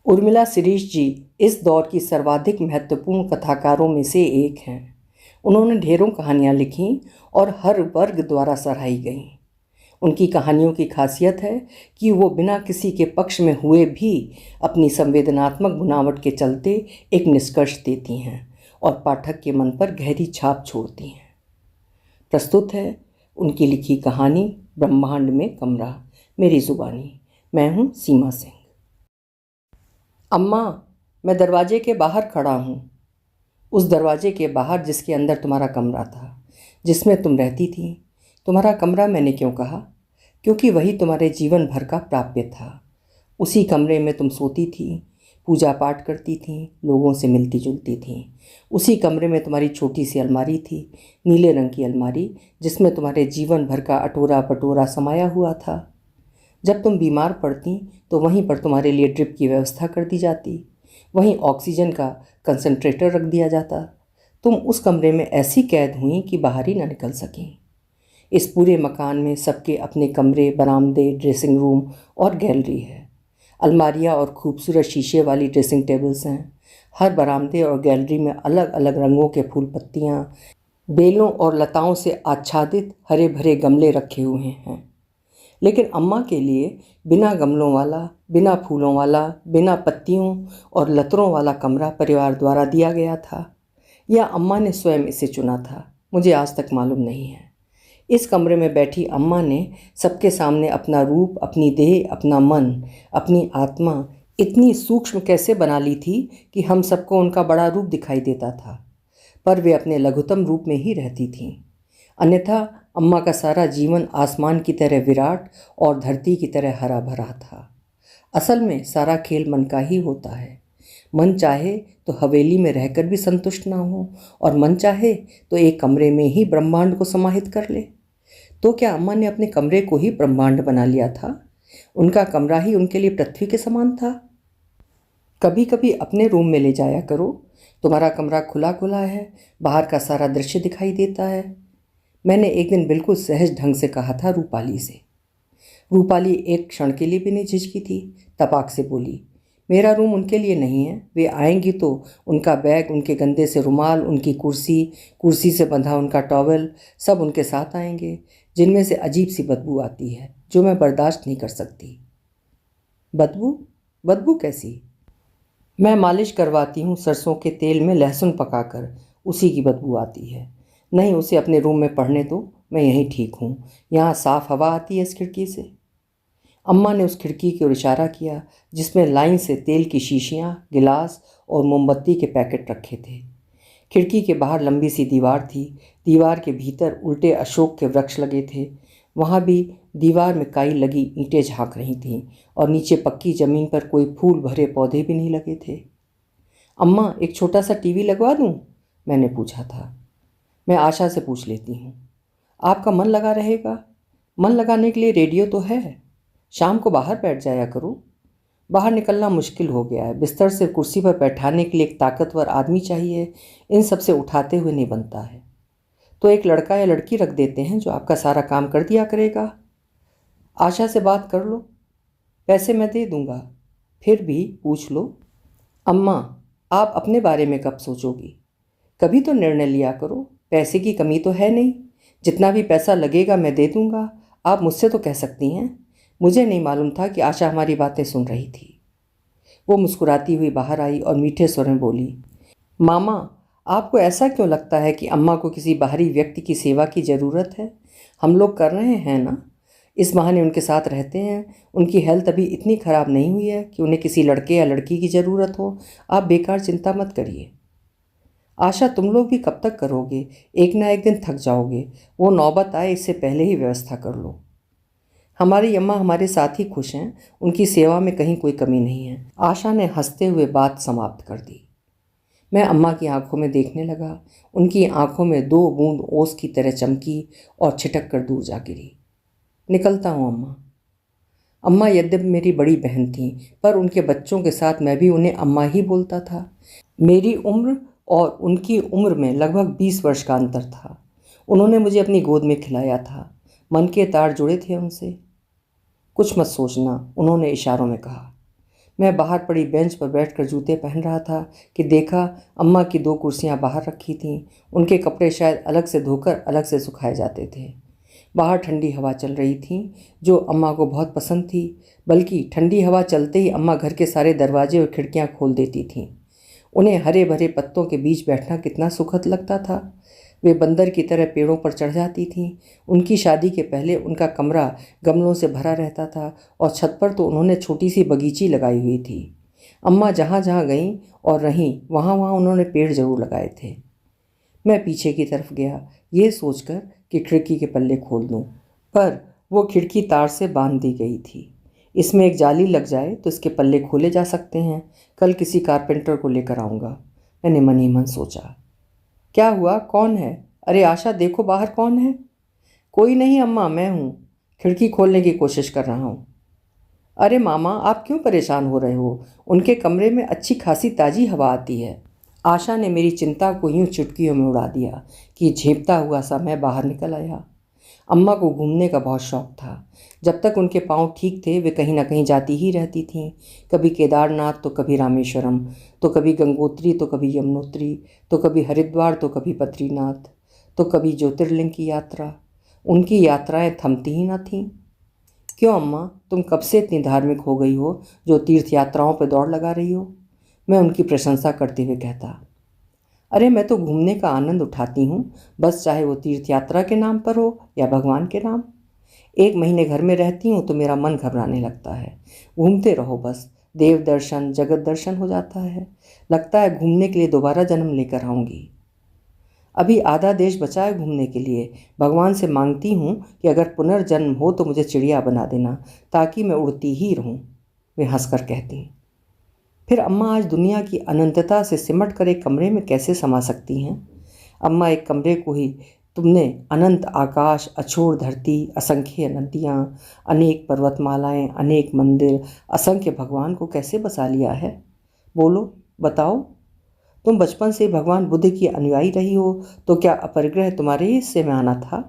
उर्मिला शिरीष जी इस दौर की सर्वाधिक महत्वपूर्ण कथाकारों में से एक हैं। उन्होंने ढेरों कहानियाँ लिखीं और हर वर्ग द्वारा सराही गईं। उनकी कहानियों की खासियत है कि वो बिना किसी के पक्ष में हुए भी अपनी संवेदनात्मक बुनावट के चलते एक निष्कर्ष देती हैं और पाठक के मन पर गहरी छाप छोड़ती हैं। प्रस्तुत है उनकी लिखी कहानी ब्रह्मांड में कमरा, मेरी ज़ुबानी। मैं हूँ सीमा सिंह। अम्मा, मैं दरवाजे के बाहर खड़ा हूँ। उस दरवाजे के बाहर जिसके अंदर तुम्हारा कमरा था, जिसमें तुम रहती थी। तुम्हारा कमरा मैंने क्यों कहा? क्योंकि वही तुम्हारे जीवन भर का प्राप्य था। उसी कमरे में तुम सोती थी, पूजा पाठ करती थी, लोगों से मिलती जुलती थी। उसी कमरे में तुम्हारी छोटी सी अलमारी थी, नीले रंग की अलमारी, जिसमें तुम्हारे जीवन भर का अटोरा पटोरा समाया हुआ था। जब तुम बीमार पड़ती तो वहीं पर तुम्हारे लिए ड्रिप की व्यवस्था कर दी जाती, वहीं ऑक्सीजन का कंसंट्रेटर रख दिया जाता। तुम उस कमरे में ऐसी कैद हुई कि बाहर ही न निकल सकें। इस पूरे मकान में सबके अपने कमरे, बरामदे, ड्रेसिंग रूम और गैलरी है। अलमारियाँ और खूबसूरत शीशे वाली ड्रेसिंग टेबल्स हैं। हर बरामदे और गैलरी में अलग अलग रंगों के फूल पत्तियाँ, बेलों और लताओं से आच्छादित हरे भरे गमले रखे हुए हैं। लेकिन अम्मा के लिए बिना गमलों वाला, बिना फूलों वाला, बिना पत्तियों और लतरों वाला कमरा परिवार द्वारा दिया गया था, या अम्मा ने स्वयं इसे चुना था, मुझे आज तक मालूम नहीं है। इस कमरे में बैठी अम्मा ने सबके सामने अपना रूप, अपनी देह, अपना मन, अपनी आत्मा इतनी सूक्ष्म कैसे बना ली थी कि हम सबको उनका बड़ा रूप दिखाई देता था, पर वे अपने लघुतम रूप में ही रहती थीं। अन्यथा अम्मा का सारा जीवन आसमान की तरह विराट और धरती की तरह हरा भरा था। असल में सारा खेल मन का ही होता है। मन चाहे तो हवेली में रहकर भी संतुष्ट ना हो, और मन चाहे तो एक कमरे में ही ब्रह्मांड को समाहित कर ले। तो क्या अम्मा ने अपने कमरे को ही ब्रह्मांड बना लिया था? उनका कमरा ही उनके लिए पृथ्वी के समान था। कभी कभी अपने रूम में ले जाया करो, तुम्हारा कमरा खुला खुला है, बाहर का सारा दृश्य दिखाई देता है, मैंने एक दिन बिल्कुल सहज ढंग से कहा था रूपाली से। रूपाली एक क्षण के लिए भी नहीं झिझकी थी, तपाक से बोली, मेरा रूम उनके लिए नहीं है। वे आएंगी तो उनका बैग, उनके गंदे से रुमाल, उनकी कुर्सी, कुर्सी से बंधा उनका टॉवल, सब उनके साथ आएंगे, जिनमें से अजीब सी बदबू आती है जो मैं बर्दाश्त नहीं कर सकती। बदबू? बदबू कैसी? मैं मालिश करवाती हूँ सरसों के तेल में लहसुन पकाकर, उसी की बदबू आती है। नहीं, उसे अपने रूम में पढ़ने दो, मैं यहीं ठीक हूँ, यहाँ साफ़ हवा आती है इस खिड़की से। अम्मा ने उस खिड़की की ओर इशारा किया जिसमें लाइन से तेल की शीशियाँ, गिलास और मोमबत्ती के पैकेट रखे थे। खिड़की के बाहर लंबी सी दीवार थी, दीवार के भीतर उल्टे अशोक के वृक्ष लगे थे। वहाँ भी दीवार में काई लगी ईंटें झाँक रही थीं, और नीचे पक्की ज़मीन पर कोई फूल भरे पौधे भी नहीं लगे थे। अम्मा, एक छोटा सा टीवी लगवा दूँ? मैंने पूछा था। मैं आशा से पूछ लेती हूँ, आपका मन लगा रहेगा? मन लगाने के लिए रेडियो तो है। शाम को बाहर बैठ जाया करो। बाहर निकलना मुश्किल हो गया है, बिस्तर से कुर्सी पर बैठाने के लिए एक ताकतवर आदमी चाहिए, इन सब से उठाते हुए नहीं बनता है। तो एक लड़का या लड़की रख देते हैं जो आपका सारा काम कर दिया करेगा। आशा से बात कर लो, पैसे मैं दे दूँगा, फिर भी पूछ लो। अम्मा, आप अपने बारे में कब सोचोगी? कभी तो निर्णय लिया करो, पैसे की कमी तो है नहीं, जितना भी पैसा लगेगा मैं दे दूँगा। आप मुझसे तो कह सकती हैं। मुझे नहीं मालूम था कि आशा हमारी बातें सुन रही थी। वो मुस्कुराती हुई बाहर आई और मीठे स्वर में बोली, मामा, आपको ऐसा क्यों लगता है कि अम्मा को किसी बाहरी व्यक्ति की सेवा की ज़रूरत है? हम लोग कर रहे हैं ना, इस बहाने उनके साथ रहते हैं। उनकी हेल्थ अभी इतनी ख़राब नहीं हुई है कि उन्हें किसी लड़के या लड़की की ज़रूरत हो। आप बेकार चिंता मत करिए। आशा, तुम लोग भी कब तक करोगे? एक ना एक दिन थक जाओगे। वो नौबत आए इससे पहले ही व्यवस्था कर लो। हमारी अम्मा हमारे साथ ही खुश हैं, उनकी सेवा में कहीं कोई कमी नहीं है। आशा ने हंसते हुए बात समाप्त कर दी। मैं अम्मा की आंखों में देखने लगा। उनकी आंखों में 2 बूंद ओस की तरह चमकी और छिटक कर दूर जा गिरी। निकलता हूँ अम्मा। अम्मा यद्यपि मेरी बड़ी बहन थीं, पर उनके बच्चों के साथ मैं भी उन्हें अम्मा ही बोलता था। मेरी उम्र और उनकी उम्र में लगभग 20 वर्ष का अंतर था। उन्होंने मुझे अपनी गोद में खिलाया था, मन के तार जुड़े थे उनसे। कुछ मत सोचना, उन्होंने इशारों में कहा। मैं बाहर पड़ी बेंच पर बैठकर जूते पहन रहा था कि देखा अम्मा की 2 कुर्सियां बाहर रखी थीं। उनके कपड़े शायद अलग से धोकर अलग से सुखाए जाते थे। बाहर ठंडी हवा चल रही थी जो अम्मा को बहुत पसंद थी, बल्कि ठंडी हवा चलते ही अम्मा घर के सारे दरवाजे और खिड़कियां खोल देती थीं। उन्हें हरे भरे पत्तों के बीच बैठना कितना सुखद लगता था। वे बंदर की तरह पेड़ों पर चढ़ जाती थीं। उनकी शादी के पहले उनका कमरा गमलों से भरा रहता था और छत पर तो उन्होंने छोटी सी बगीची लगाई हुई थी। अम्मा जहाँ जहाँ गईं और रहीं वहाँ वहाँ उन्होंने पेड़ जरूर लगाए थे। मैं पीछे की तरफ गया, ये सोचकर कि खिड़की के पल्ले खोल दूं, पर वो खिड़की तार से बांध दी गई थी। इसमें एक जाली लग जाए तो इसके पल्ले खोले जा सकते हैं। कल किसी कारपेंटर को लेकर आऊँगा, मैंने मन ही मन सोचा। क्या हुआ? कौन है? अरे आशा, देखो बाहर कौन है? कोई नहीं अम्मा, मैं हूँ। खिड़की खोलने की कोशिश कर रहा हूँ। अरे मामा, आप क्यों परेशान हो रहे हो? उनके कमरे में अच्छी खासी ताज़ी हवा आती है। आशा ने मेरी चिंता को यूं चुटकियों में उड़ा दिया कि झेपता हुआ सा मैं बाहर निकल आया। अम्मा को घूमने का बहुत शौक था। जब तक उनके पाँव ठीक थे वे कहीं ना कहीं जाती ही रहती थीं। कभी केदारनाथ तो कभी रामेश्वरम, तो कभी गंगोत्री तो कभी यमुनोत्री, तो कभी हरिद्वार तो कभी बद्रीनाथ, तो कभी ज्योतिर्लिंग की यात्रा। उनकी यात्राएं थमती ही न थीं। क्यों अम्मा, तुम कब से इतनी धार्मिक हो गई हो जो तीर्थ यात्राओं पर दौड़ लगा रही हो? मैं उनकी प्रशंसा करते हुए कहता। अरे मैं तो घूमने का आनंद उठाती हूँ, बस चाहे वो तीर्थ यात्रा के नाम पर हो या भगवान के नाम। 1 महीने घर में रहती हूँ तो मेरा मन घबराने लगता है। घूमते रहो बस, देव दर्शन जगत दर्शन हो जाता है। लगता है घूमने के लिए दोबारा जन्म लेकर आऊँगी। अभी आधा देश बचा है घूमने के लिए। भगवान से मांगती हूँ कि अगर पुनर्जन्म हो तो मुझे चिड़िया बना देना, ताकि मैं उड़ती ही रहूँ। वे हंसकर कहती। फिर अम्मा आज दुनिया की अनंतता से सिमट कर एक कमरे में कैसे समा सकती हैं? अम्मा, एक कमरे को ही तुमने अनंत आकाश, अछोड़ धरती, असंख्य नदियाँ, अनेक पर्वतमालाएं, अनेक मंदिर, असंख्य भगवान को कैसे बसा लिया है? बोलो, बताओ। तुम बचपन से भगवान बुद्ध की अनुयायी रही हो, तो क्या अपरिग्रह तुम्हारे ही हिस्से में आना था?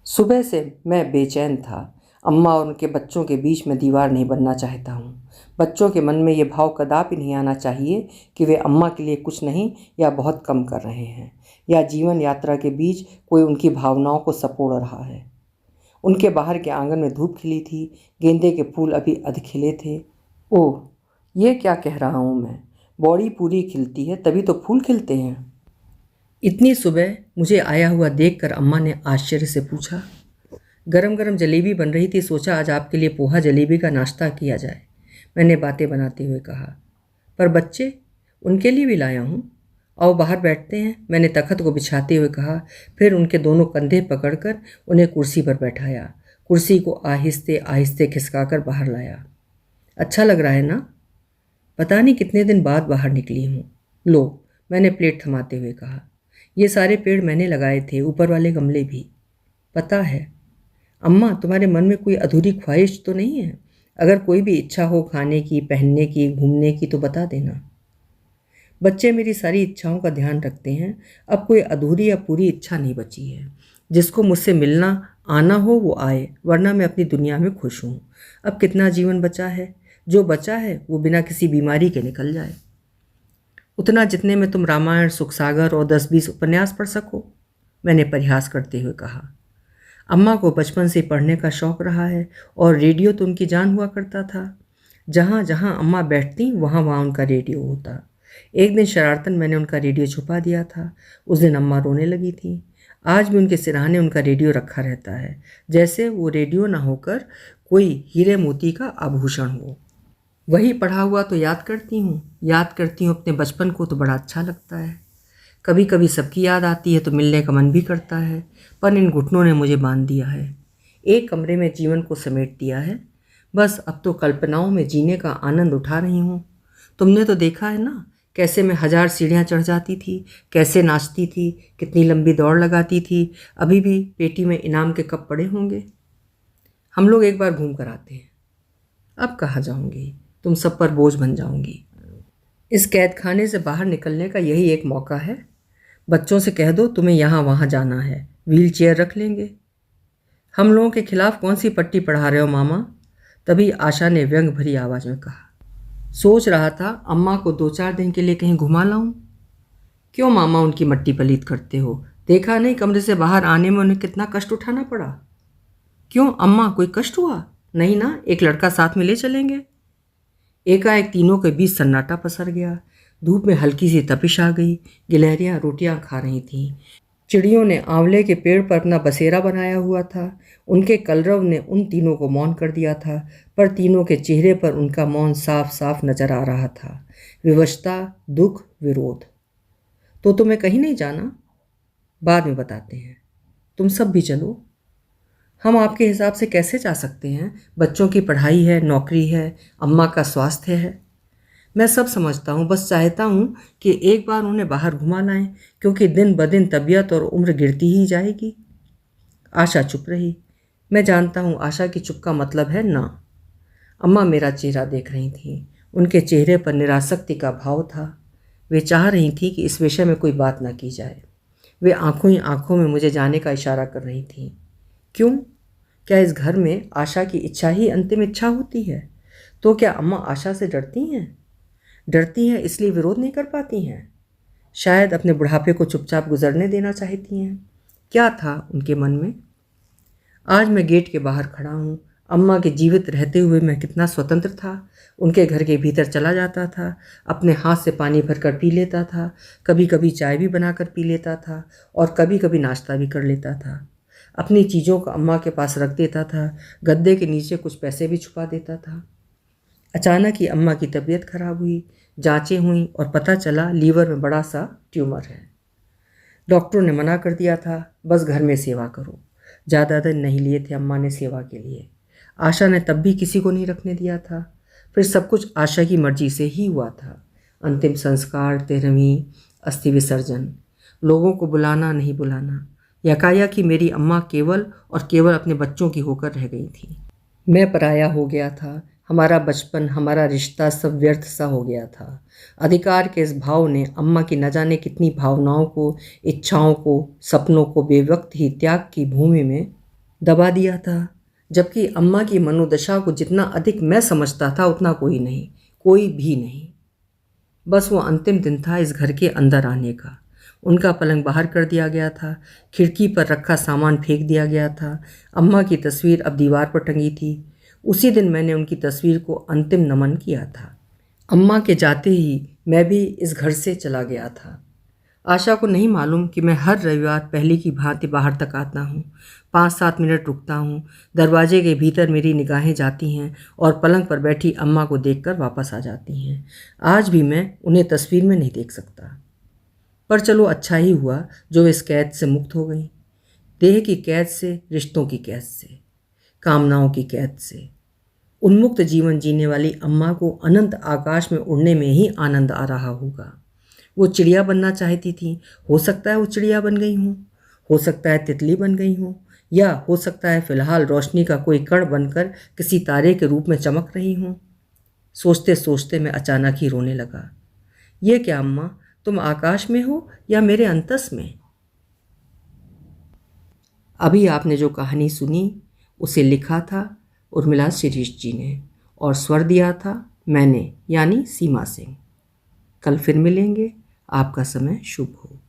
सुबह से मैं बेचैन था। अम्मा और उनके बच्चों के बीच में दीवार नहीं बनना चाहता हूँ। बच्चों के मन में ये भाव कदापि नहीं आना चाहिए कि वे अम्मा के लिए कुछ नहीं या बहुत कम कर रहे हैं, या जीवन यात्रा के बीच कोई उनकी भावनाओं को सपोड़ रहा है। उनके बाहर के आंगन में धूप खिली थी। गेंदे के फूल अभी अध खिले थे। ओह, ये क्या कह रहा हूँ मैं? बॉडी पूरी खिलती है तभी तो फूल खिलते हैं। इतनी सुबह मुझे आया हुआ देखकर अम्मा ने आश्चर्य से पूछा। गरम गरम जलेबी बन रही थी, सोचा आज आपके लिए पोहा जलेबी का नाश्ता किया जाए। मैंने बातें बनाते हुए कहा। पर बच्चे, उनके लिए भी लाया हूँ, आओ बाहर बैठते हैं, मैंने तखत को बिछाते हुए कहा। फिर उनके दोनों कंधे पकड़कर उन्हें कुर्सी पर बैठाया। कुर्सी को आहिस्ते आहिस्ते खिसकाकर बाहर लाया। अच्छा लग रहा है ना? पता नहीं कितने दिन बाद बाहर निकली हूँ। लो, मैंने प्लेट थमाते हुए कहा। ये सारे पेड़ मैंने लगाए थे, ऊपर वाले गमले भी। पता है। अम्मा, तुम्हारे मन में कोई अधूरी ख्वाहिश तो नहीं है? अगर कोई भी इच्छा हो खाने की, पहनने की, घूमने की तो बता देना। बच्चे मेरी सारी इच्छाओं का ध्यान रखते हैं। अब कोई अधूरी या पूरी इच्छा नहीं बची है। जिसको मुझसे मिलना आना हो वो आए, वरना मैं अपनी दुनिया में खुश हूँ। अब कितना जीवन बचा है? जो बचा है वो बिना किसी बीमारी के निकल जाए। उतना जितने में तुम रामायण, सुखसागर और 10-20 उपन्यास पढ़ सको, मैंने परिहास करते हुए कहा। अम्मा को बचपन से पढ़ने का शौक़ रहा है और रेडियो तो उनकी जान हुआ करता था। जहाँ जहाँ अम्मा बैठती वहाँ वहाँ उनका रेडियो होता। एक दिन शरारतन मैंने उनका रेडियो छुपा दिया था। उस दिन अम्मा रोने लगी थी। आज भी उनके सिरहाने उनका रेडियो रखा रहता है, जैसे वो रेडियो ना होकर कोई हीरे मोती का आभूषण हो। वही पढ़ा हुआ तो याद करती हूँ अपने बचपन को, तो बड़ा अच्छा लगता है। कभी कभी सबकी याद आती है तो मिलने का मन भी करता है, पर इन घुटनों ने मुझे बांध दिया है। एक कमरे में जीवन को समेट दिया है। बस अब तो कल्पनाओं में जीने का आनंद उठा रही हूँ। तुमने तो देखा है ना, कैसे मैं 1000 सीढ़ियाँ चढ़ जाती थी, कैसे नाचती थी, कितनी लंबी दौड़ लगाती थी। अभी भी पेटी में इनाम के कप पड़े होंगे। हम लोग एक बार घूम कर आते हैं। अब कहाँ जाऊँगी? तुम सब पर बोझ बन जाऊँगी। इस कैद खाने से बाहर निकलने का यही एक मौका है। बच्चों से कह दो तुम्हें यहाँ वहाँ जाना है, व्हील चेयर रख लेंगे। हम लोगों के खिलाफ कौन सी पट्टी पढ़ा रहे हो मामा? तभी आशा ने व्यंग भरी आवाज़ में कहा। सोच रहा था अम्मा को 2-4 दिन के लिए कहीं घुमा लाऊं। क्यों मामा उनकी मट्टी पलीत करते हो? देखा नहीं कमरे से बाहर आने में उन्हें कितना कष्ट उठाना पड़ा। क्यों अम्मा, कोई कष्ट हुआ? नहीं ना, एक लड़का साथ में ले चलेंगे। एकाएक तीनों के बीच सन्नाटा पसर गया। धूप में हल्की सी तपिश आ गई। गिलहरियां रोटियां खा रही थीं। चिड़ियों ने आंवले के पेड़ पर अपना बसेरा बनाया हुआ था। उनके कलरव ने उन तीनों को मौन कर दिया था, पर तीनों के चेहरे पर उनका मौन साफ साफ नजर आ रहा था। विवशता, दुख, विरोध। तो तुम्हें कहीं नहीं जाना? बाद में बताते हैं। तुम सब भी चलो। हम आपके हिसाब से कैसे जा सकते हैं? बच्चों की पढ़ाई है, नौकरी है, अम्मा का स्वास्थ्य है। मैं सब समझता हूँ, बस चाहता हूँ कि एक बार उन्हें बाहर घुमा लाएं, क्योंकि दिन ब दिन तबीयत और उम्र गिरती ही जाएगी। आशा चुप रही। मैं जानता हूँ आशा की चुप का मतलब है ना। अम्मा मेरा चेहरा देख रही थी। उनके चेहरे पर निरासक्ति का भाव था। वे चाह रही थी कि इस विषय में कोई बात ना की जाए। वे आंखों ही आंखों में मुझे जाने का इशारा कर रही थी। क्यों? क्या इस घर में आशा की इच्छा ही अंतिम इच्छा होती है? तो क्या अम्मा आशा से डरती हैं? डरती हैं इसलिए विरोध नहीं कर पाती हैं? शायद अपने बुढ़ापे को चुपचाप गुजरने देना चाहती हैं। क्या था उनके मन में? आज मैं गेट के बाहर खड़ा हूँ। अम्मा के जीवित रहते हुए मैं कितना स्वतंत्र था। उनके घर के भीतर चला जाता था, अपने हाथ से पानी भरकर पी लेता था, कभी कभी चाय भी बनाकर पी लेता था और कभी कभी नाश्ता भी कर लेता था। अपनी चीज़ों को अम्मा के पास रख देता था, गद्दे के नीचे कुछ पैसे भी छुपा देता था। अचानक ही अम्मा की तबीयत खराब हुई। जांचें हुई और पता चला लीवर में बड़ा सा ट्यूमर है। डॉक्टरों ने मना कर दिया था, बस घर में सेवा करो। ज़्यादा दिन नहीं लिए थे अम्मा ने सेवा के लिए। आशा ने तब भी किसी को नहीं रखने दिया था। फिर सब कुछ आशा की मर्जी से ही हुआ था। अंतिम संस्कार, 13वीं, अस्थि विसर्जन, लोगों को बुलाना नहीं बुलाना। यकायक ही मेरी अम्मा केवल और केवल अपने बच्चों की होकर रह गई थी। मैं पराया हो गया था। हमारा बचपन, हमारा रिश्ता सब व्यर्थ सा हो गया था। अधिकार के इस भाव ने अम्मा की न जाने कितनी भावनाओं को, इच्छाओं को, सपनों को बेवक्त ही त्याग की भूमि में दबा दिया था। जबकि अम्मा की मनोदशा को जितना अधिक मैं समझता था उतना कोई नहीं, कोई भी नहीं। बस वो अंतिम दिन था इस घर के अंदर आने का। उनका पलंग बाहर कर दिया गया था। खिड़की पर रखा सामान फेंक दिया गया था। अम्मा की तस्वीर अब दीवार पर टंगी थी। उसी दिन मैंने उनकी तस्वीर को अंतिम नमन किया था। अम्मा के जाते ही मैं भी इस घर से चला गया था। आशा को नहीं मालूम कि मैं हर रविवार पहले की भांति बाहर तक आता हूँ। 5-7 मिनट रुकता हूँ। दरवाजे के भीतर मेरी निगाहें जाती हैं और पलंग पर बैठी अम्मा को देखकर वापस आ जाती हैं। आज भी मैं उन्हें तस्वीर में नहीं देख सकता। पर चलो, अच्छा ही हुआ जो वे इस कैद से मुक्त हो गई। देह की कैद से, रिश्तों की कैद से, कामनाओं की कैद से। उन्मुक्त जीवन जीने वाली अम्मा को अनंत आकाश में उड़ने में ही आनंद आ रहा होगा। वो चिड़िया बनना चाहती थी। हो सकता है वो चिड़िया बन गई हूँ, हो सकता है तितली बन गई हूँ, या हो सकता है फिलहाल रोशनी का कोई कण बनकर किसी तारे के रूप में चमक रही हूँ। सोचते सोचते मैं अचानक ही रोने लगा। ये क्या अम्मा, तुम आकाश में हो या मेरे अंतस में? अभी आपने जो कहानी सुनी उसे लिखा था उर्मिला शिरीष जी ने और स्वर दिया था मैंने, यानी सीमा सिंह। कल फिर मिलेंगे। आपका समय शुभ हो।